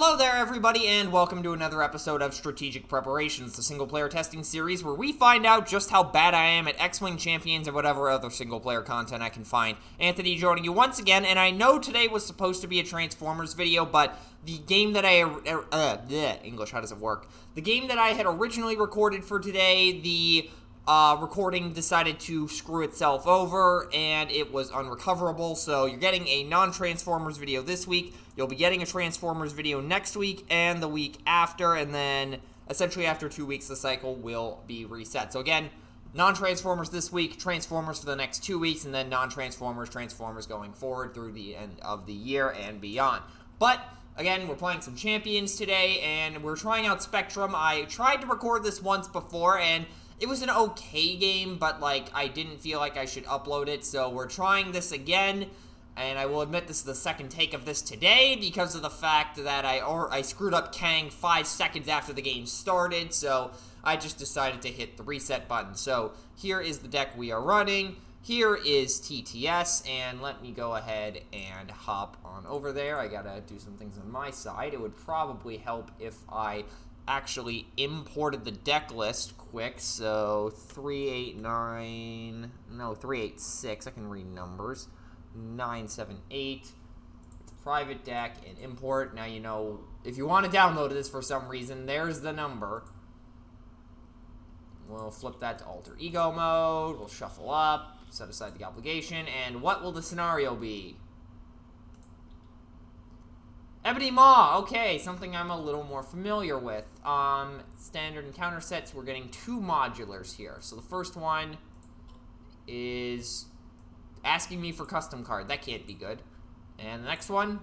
Hello there, everybody, and welcome to another episode of Strategic Preparations, the single-player testing series where we find out just how bad I am at X-Wing Champions and whatever other single-player content I can find. Anthony joining you once again, and I know today was supposed to be a Transformers video, but the game that English, how does it work? The game that I had originally recorded for today, the recording decided to screw itself over, and it was unrecoverable, so you're getting a non-Transformers video this week, you'll be getting a Transformers video next week, and the week after, and then, essentially after 2 weeks, the cycle will be reset. So again, non-Transformers this week, Transformers for the next 2 weeks, and then non-Transformers, Transformers going forward through the end of the year and beyond. But again, we're playing some Champions today, and we're trying out Spectrum. I tried to record this once before, and it was an okay game, but, I didn't feel like I should upload it, so we're trying this again, and I will admit this is the second take of this today because of the fact that I screwed up Kang 5 seconds after the game started, so I just decided to hit the reset button. So here is the deck we are running. Here is TTS, and let me go ahead and hop on over there. I gotta do some things on my side. It would probably help if I actually imported the deck list quick. So 386, I can read numbers. 978, it's a private deck, and import. Now you know, if you want to download this for some reason, there's the number. We'll flip that to alter ego mode, we'll shuffle up, set aside the obligation, and what will the scenario be? Ebony Maw, okay, something I'm a little more familiar with. Standard and counter sets, we're getting 2 modulars here. So the first one is asking me for custom card. That can't be good. And the next one,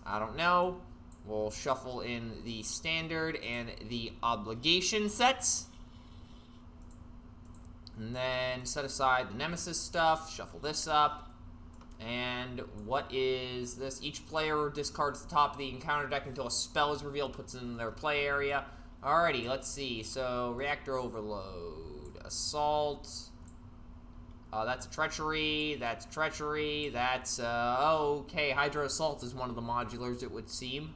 I don't know. We'll shuffle in the standard and the obligation sets. And then set aside the Nemesis stuff, shuffle this up. And what is this? Each player discards the top of the encounter deck until a spell is revealed, puts it in their play area. Alrighty, let's see. So, Reactor Overload, Assault. That's Treachery, that's Treachery, that's, okay, Hydra Assault is one of the modulars, it would seem.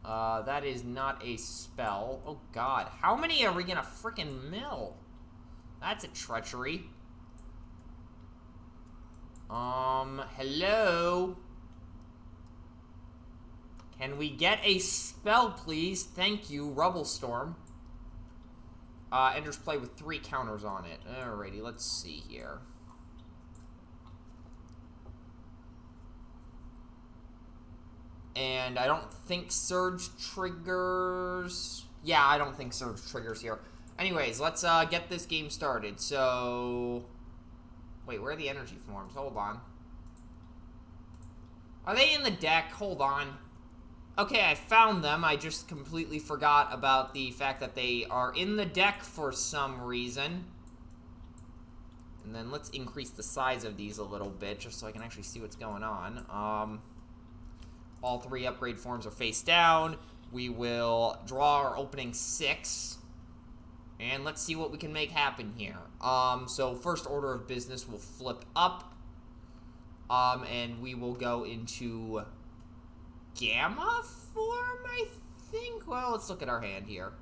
That is not a spell. Oh, God. How many are we gonna frickin' mill? That's a Treachery. Hello? Can we get a spell, please? Thank you, Rubble Storm. Enters play with 3 counters on it. Alrighty, let's see here. And I don't think Surge triggers. Yeah, I don't think Surge triggers here. Anyways, let's get this game started. So, wait, where are the energy forms? Hold on. Are they in the deck? Hold on. Okay, I found them. I just completely forgot about the fact that they are in the deck for some reason. And then let's increase the size of these a little bit just so I can actually see what's going on. All 3 upgrade forms are face down. We will draw our opening 6. And let's see what we can make happen here. So first order of business, we'll flip up. And we will go into Gamma form, I think? Well, let's look at our hand here.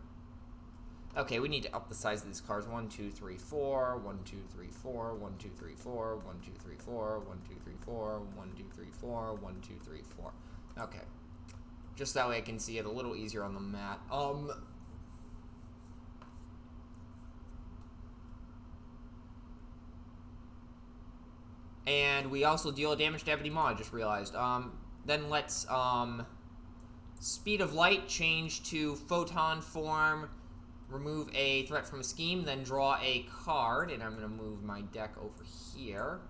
Okay, we need to up the size of these cards. 1, 2, 3, 4. 1, 2, 3, 4. 1, 2, 3, 4. 1, 2, 3, 4. 1, 2, 3, 4. 1, 2, 3, 4. 1, 2, 3, 4. Okay. Just that way I can see it a little easier on the mat. And we also deal damage to Ebony Maw, I just realized. Then let's, Speed of Light, change to Photon form, remove a threat from a scheme, then draw a card, and I'm going to move my deck over here.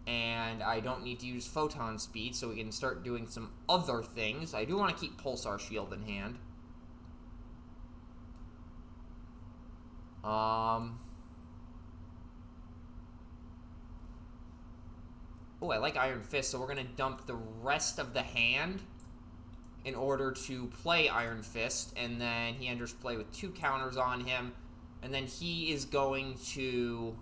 And I don't need to use Photon Speed, so we can start doing some other things. I do want to keep Pulsar Shield in hand. Oh, I like Iron Fist, so we're going to dump the rest of the hand in order to play Iron Fist, and then he enters play with 2 counters on him, and then he is going to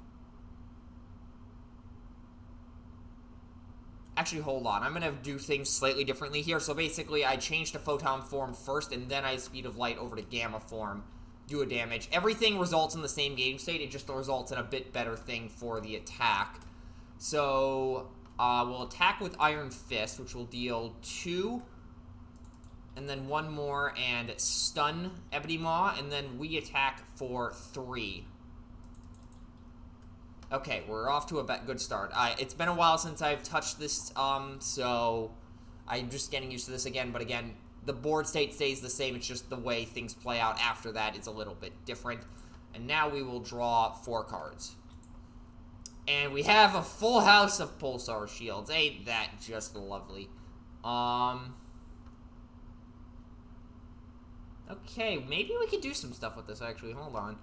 Actually, hold on. I'm going to do things slightly differently here. So basically, I changed to Photon form first, and then I Speed of Light over to Gamma form. Do a damage. Everything results in the same game state. It just results in a bit better thing for the attack. So, we'll attack with Iron Fist, which will deal 2. And then 1 more, and stun Ebony Maw. And then we attack for 3. Okay, we're off to a good start. It's been a while since I've touched this, so I'm just getting used to this again. But again, the board state stays the same. It's just the way things play out after that is a little bit different. And now we will draw 4 cards. And we have a full house of Pulsar Shields. Ain't that just lovely? Okay, maybe we could do some stuff with this, actually. Hold on.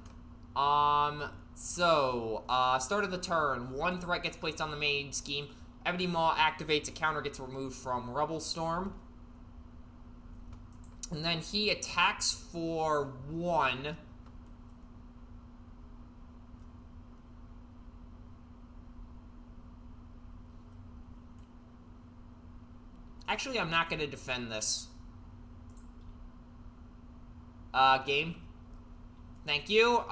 Start of the turn. 1 threat gets placed on the main scheme. Ebony Maw activates, a counter gets removed from Rebel Storm. And then he attacks for 1. Actually, I'm not going to defend this. Game. Thank you.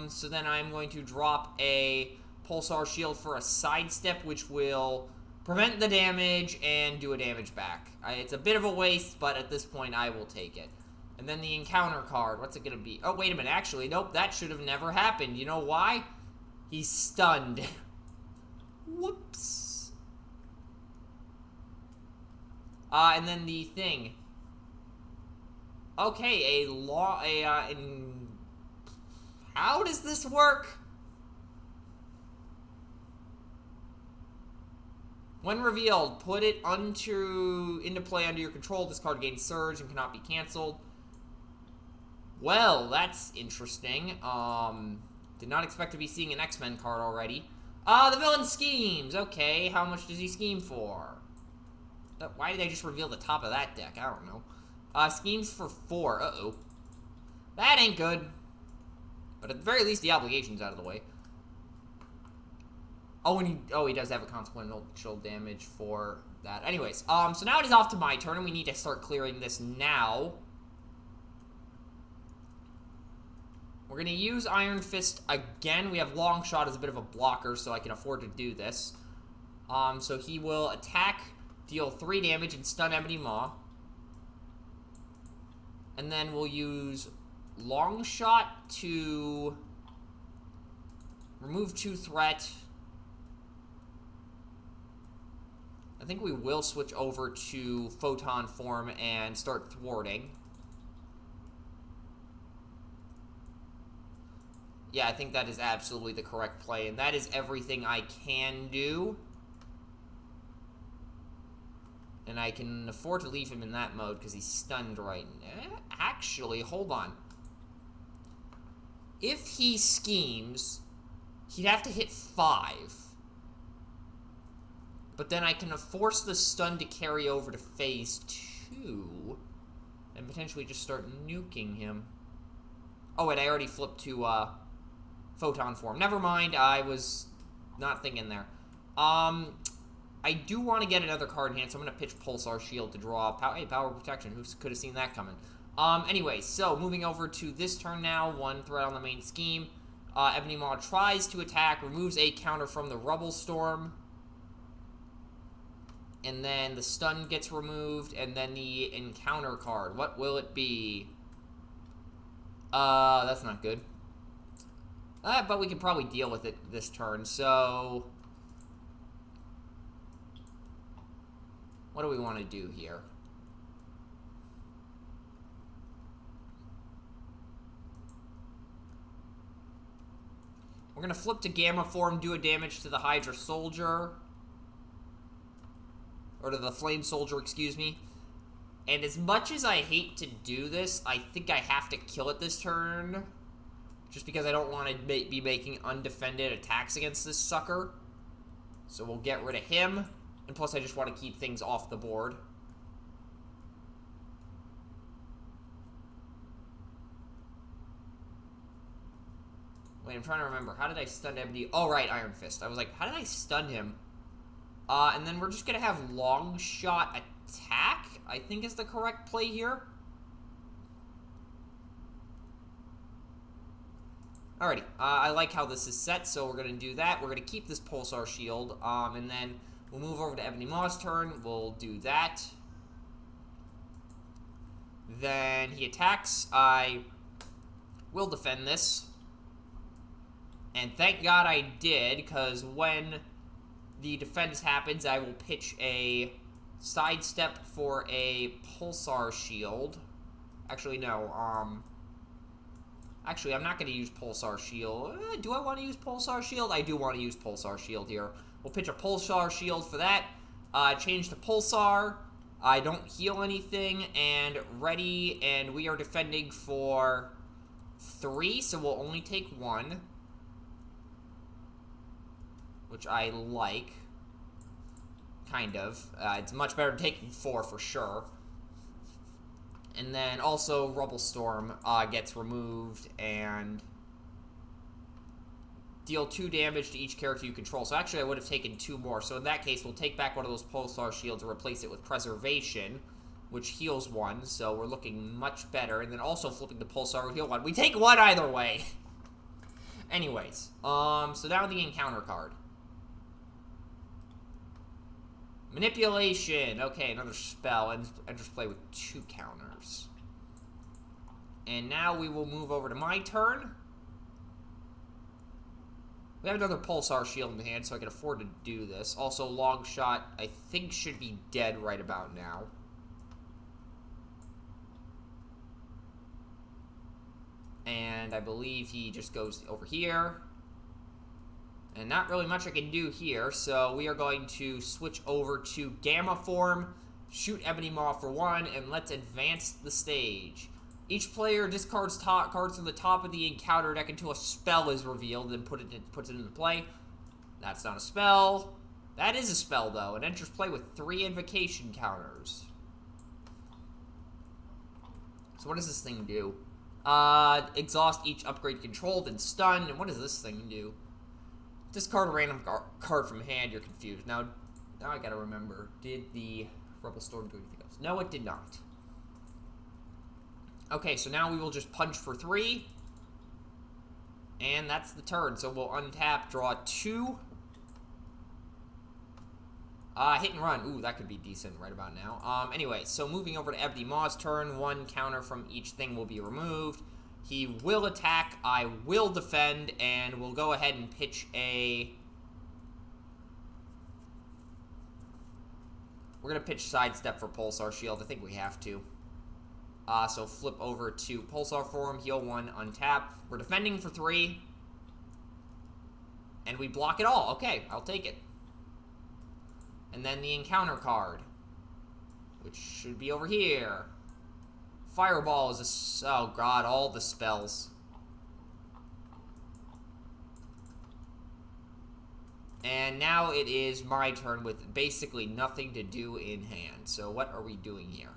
So then I'm going to drop a Pulsar Shield for a sidestep, which will prevent the damage and do a damage back. It's a bit of a waste, but at this point I will take it. And then the encounter card, what's it going to be? Oh, wait a minute. Actually, nope, that should have never happened. You know why? He's stunned. Whoops. And then the thing. Okay, how does this work? When revealed, put it into play under your control. This card gains surge and cannot be canceled. Well, that's interesting. Did not expect to be seeing an X-Men card already. The villain schemes. Okay, how much does he scheme for? Why did they just reveal the top of that deck? I don't know. Schemes for 4. Uh-oh. That ain't good. But at the very least, the obligation's out of the way. Oh, and he does have a consequential damage for that. Anyways, so now it is off to my turn, and we need to start clearing this now. We're going to use Iron Fist again. We have Long Shot as a bit of a blocker, so I can afford to do this. So he will attack, deal 3 damage, and stun Ebony Maw. And then we'll use Long Shot to remove 2 threat. I think we will switch over to Photon form and start thwarting. Yeah, I think that is absolutely the correct play, and that is everything I can do. And I can afford to leave him in that mode because he's stunned right now. Actually, hold on. If he schemes, he'd have to hit 5. But then I can force the stun to carry over to phase 2. And potentially just start nuking him. Oh, wait, I already flipped to Photon form. Never mind, I was not thinking there. I do want to get another card in hand, so I'm going to pitch Pulsar Shield to draw Power Protection. Who could have seen that coming? Anyway, so moving over to this turn now. 1 threat on the main scheme. Ebony Maw tries to attack, removes a counter from the Rebel Storm. And then the stun gets removed, and then the encounter card. What will it be? That's not good. But we can probably deal with it this turn, so... What do we want to do here? We're going to flip to Gamma form, do a damage to the Hydra Soldier. Or to the Flame Soldier, excuse me. And as much as I hate to do this, I think I have to kill it this turn. Just because I don't want to be making undefended attacks against this sucker. So we'll get rid of him. And plus, I just want to keep things off the board. Wait, I'm trying to remember. How did I stun Ebony? Oh, right, Iron Fist. I was like, how did I stun him? And then we're just going to have long shot attack, I think is the correct play here. Alrighty, I like how this is set, so we're going to do that. We're going to keep this Pulsar Shield, and then we'll move over to Ebony Maw's turn. We'll do that. Then he attacks. I will defend this. And thank God I did, because when the defense happens, I will pitch a sidestep for a Pulsar Shield. Actually, no. Actually, I'm not going to use Pulsar Shield. Do I want to use Pulsar Shield? I do want to use Pulsar Shield here. We'll pitch a Pulsar Shield for that. Change to Pulsar. I don't heal anything. And ready. And we are defending for 3, so we'll only take 1. Which I like. Kind of. It's much better than taking 4 for sure. And then also Rubble Storm gets removed and deal 2 damage to each character you control. So actually I would have taken 2 more. So in that case, we'll take back one of those Pulsar Shields and replace it with Preservation, which heals 1. So we're looking much better. And then also flipping the Pulsar will heal 1. We take 1 either way. Anyways, so now the encounter card. Manipulation. Okay, another spell. And just play with 2 counters. And now we will move over to my turn. We have another Pulsar Shield in the hand, so I can afford to do this. Also, Long Shot, I think, should be dead right about now. And I believe he just goes over here. And not really much I can do here, so we are going to switch over to Gamma Form, shoot Ebony Maw for 1, and let's advance the stage. Each player discards cards from the top of the encounter deck until a spell is revealed, and puts it into play. That's not a spell. That is a spell, though. It enters play with 3 invocation counters. So what does this thing do? Exhaust each upgrade controlled and stun. And what does this thing do? Discard a random card from hand. You're confused. Now I gotta remember. Did the Rubble Storm do anything else? No, it did not. Okay, so now we will just punch for 3. And that's the turn. So we'll untap, draw 2. Hit and run. Ooh, that could be decent right about now. Anyway, so moving over to Ebony Maw's turn. 1 counter from each thing will be removed. He will attack, I will defend, and we'll go ahead and pitch a... We're going to pitch Sidestep for Pulsar Shield. I think we have to. So flip over to Pulsar Form, heal 1, untap. We're defending for 3. And we block it all. Okay, I'll take it. And then the encounter card, which should be over here. Fireball is a... Oh, God, all the spells. And now it is my turn with basically nothing to do in hand. So what are we doing here?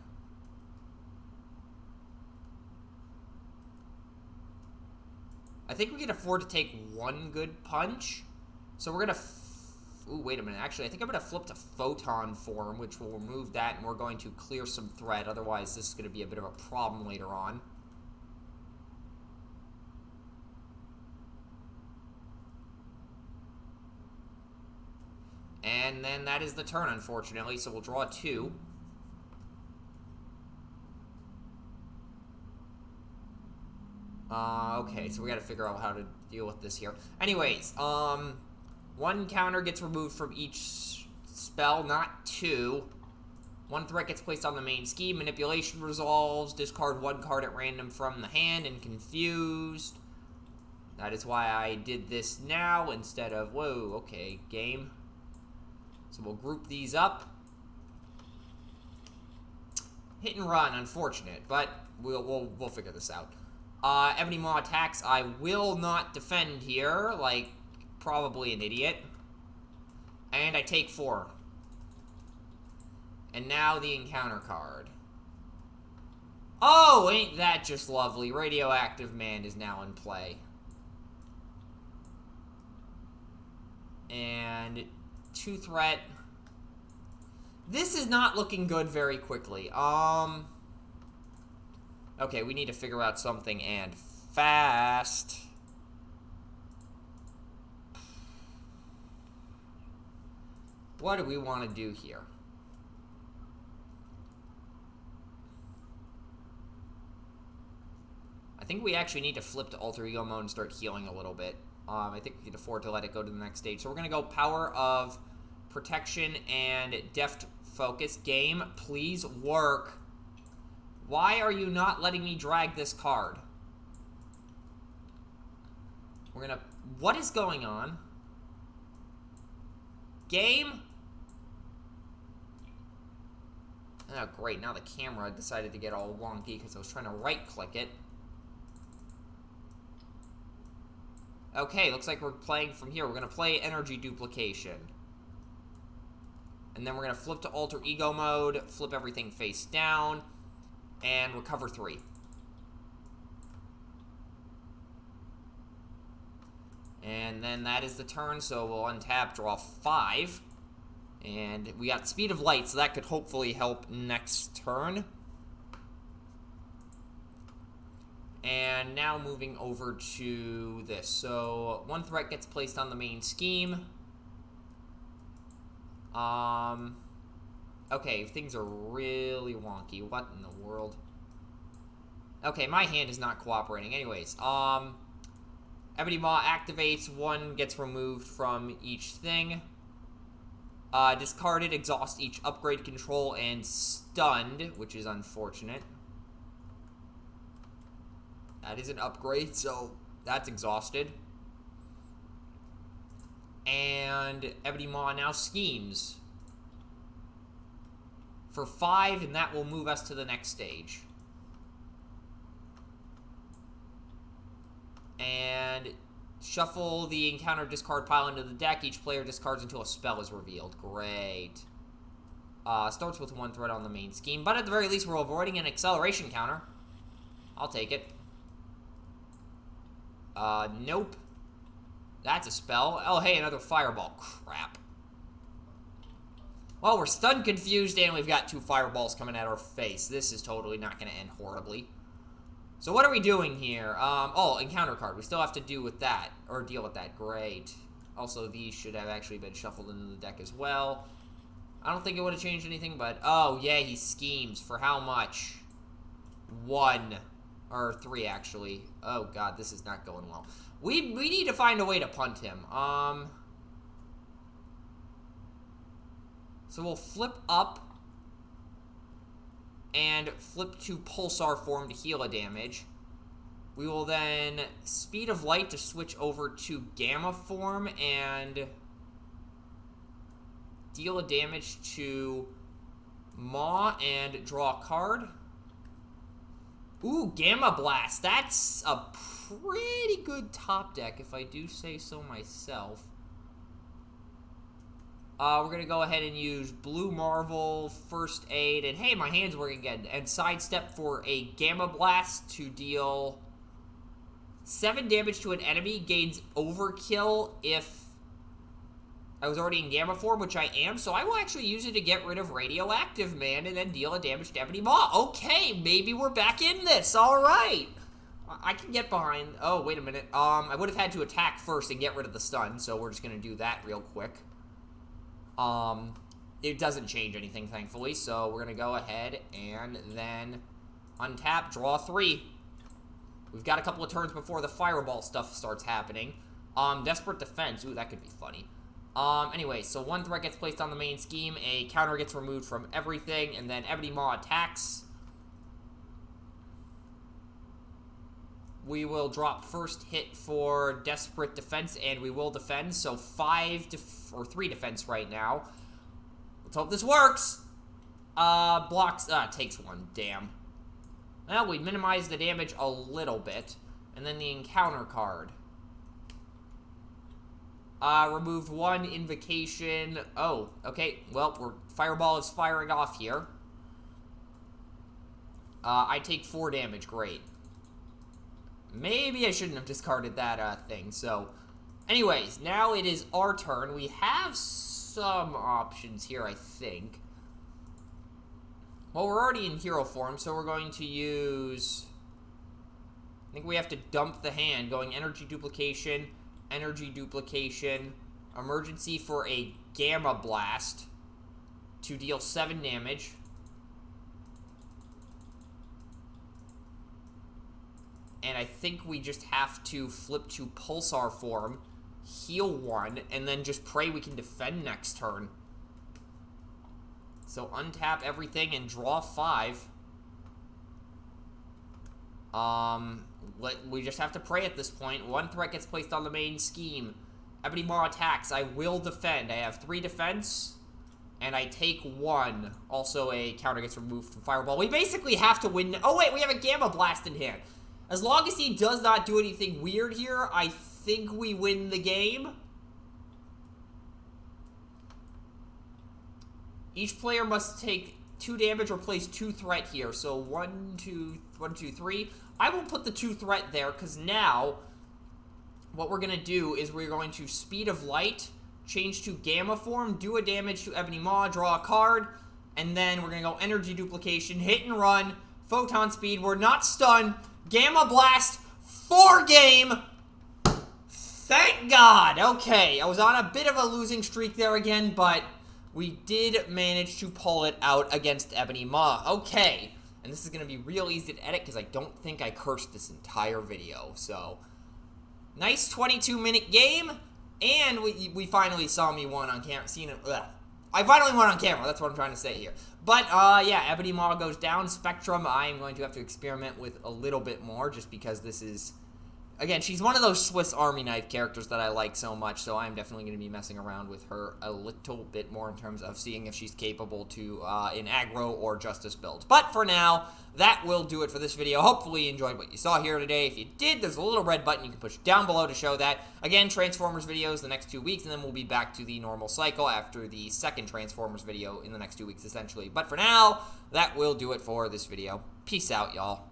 I think we can afford to take 1 good punch. So we're going to... Ooh, wait a minute. Actually, I think I'm going to flip to Photon Form, which will remove that, and we're going to clear some threat. Otherwise, this is going to be a bit of a problem later on. And then that is the turn, unfortunately, so we'll draw 2. Okay, so we gotta figure out how to deal with this here. Anyways, 1 counter gets removed from each spell, not 2. 1 threat gets placed on the main scheme. Manipulation resolves. Discard 1 card at random from the hand and confused. That is why I did this now instead of... Whoa, okay, game. So we'll group these up. Hit and run, unfortunate, but we'll figure this out. Ebony Maw attacks. I will not defend here, like... Probably an idiot. And I take 4. And now the encounter card. Oh, ain't that just lovely? Radioactive Man is now in play. And 2 threat. This is not looking good very quickly. Okay, we need to figure out something, and fast. What do we want to do here? I think we actually need to flip to alter ego mode and start healing a little bit. I think we can afford to let it go to the next stage. So we're going to go power of protection and deft focus. Game, please work. Why are you not letting me drag this card? We're going to... What is going on? Game? Oh, great. Now the camera decided to get all wonky because I was trying to right-click it. Okay, looks like we're playing from here. We're going to play energy duplication. And then we're going to flip to alter ego mode, flip everything face down, and recover 3. And then that is the turn, so we'll untap, draw 5. And we got Speed of Light, so that could hopefully help next turn. And now moving over to this. So, 1 threat gets placed on the main scheme. Okay, things are really wonky. What in the world? Okay, my hand is not cooperating. Anyways, Ebony Maw activates. 1 gets removed from each thing. Discarded, exhaust each upgrade, control, and stunned, which is unfortunate. That is an upgrade, so that's exhausted. And Ebony Maw now schemes for 5, and that will move us to the next stage. And shuffle the encounter discard pile into the deck. Each player discards until a spell is revealed. Great. Starts with 1 threat on the main scheme, but at the very least we're avoiding an acceleration counter. I'll take it. Nope. That's a spell. Oh, hey, another fireball. Crap. Well, we're stun confused, and we've got 2 fireballs coming at our face. This is totally not going to end horribly. So what are we doing here? Oh, encounter card. We still have to deal with that. Or deal with that. Great. Also, these should have actually been shuffled into the deck as well. I don't think it would have changed anything, but... Oh, yeah, he schemes. For how much? 1. Or 3, actually. Oh, God, this is not going well. We need to find a way to punt him. So we'll flip up and flip to Pulsar form to heal a damage. We will then Speed of Light to switch over to Gamma form and deal a damage to Maw and draw a card. Ooh, Gamma Blast. That's a pretty good top deck, if I do say so myself. We're going to go ahead and use Blue Marvel, First Aid, and hey, my hand's working again. And Sidestep for a Gamma Blast to deal 7 damage to an enemy. Gains Overkill if I was already in Gamma form, which I am. So I will actually use it to get rid of Radioactive Man and then deal a damage to Ebony Maw. Okay, maybe we're back in this. All right. I can get behind. Oh, wait a minute. I would have had to attack first and get rid of the stun, so we're just going to do that real quick. It doesn't change anything, thankfully, so we're going to go ahead and then untap, draw 3. We've got a couple of turns before the fireball stuff starts happening. Desperate Defense. Ooh, that could be funny. Anyway, so 1 threat gets placed on the main scheme, a counter gets removed from everything, and then Ebony Maw attacks. We will drop first hit for Desperate Defense, and we will defend. So 3 defense right now. Let's hope this works. Blocks, takes 1, damn. Well, we minimize the damage a little bit. And then the encounter card. Removed 1 invocation. Oh, okay. Well, Fireball is firing off here. I take 4 damage, great. Maybe I shouldn't have discarded that thing. So, anyways, now it is our turn. We have some options here, I think. Well, we're already in hero form, so we're going to use... I think we have to dump the hand, going energy duplication, emergency for a Gamma Blast to deal 7 damage. And I think we just have to flip to Pulsar form, heal 1, and then just pray we can defend next turn. So untap everything and draw 5. We just have to pray at this point. 1 threat gets placed on the main scheme. Ebony Maw attacks. I will defend. I have 3 defense, and I take 1. Also, a counter gets removed from Fireball. We basically have to win. Oh, wait, we have a Gamma Blast in hand. As long as he does not do anything weird here, I think we win the game. Each player must take 2 damage or place 2 threat here. So 1, 2, 3. I will put the 2 threat there because now what we're going to do is we're going to Speed of Light, change to Gamma form, do a damage to Ebony Maw, draw a card, and then we're going to go Energy Duplication, hit and run, Photon Speed. We're not stunned. Gamma Blast, 4 game. Thank God. Okay, I was on a bit of a losing streak there again, but we did manage to pull it out against Ebony Maw. Okay, and this is going to be real easy to edit because I don't think I cursed this entire video. So, nice 22-minute game, and we finally saw me won on camera. I finally won on camera. That's what I'm trying to say here. But, yeah, Ebony Maw goes down. Spectrum, I am going to have to experiment with a little bit more just because this is... Again, she's one of those Swiss Army knife characters that I like so much, so I'm definitely going to be messing around with her a little bit more in terms of seeing if she's capable to, in aggro or justice builds. But for now, that will do it for this video. Hopefully you enjoyed what you saw here today. If you did, there's a little red button you can push down below to show that. Again, Transformers videos the next 2 weeks, and then we'll be back to the normal cycle after the second Transformers video in the next 2 weeks, essentially. But for now, that will do it for this video. Peace out, y'all.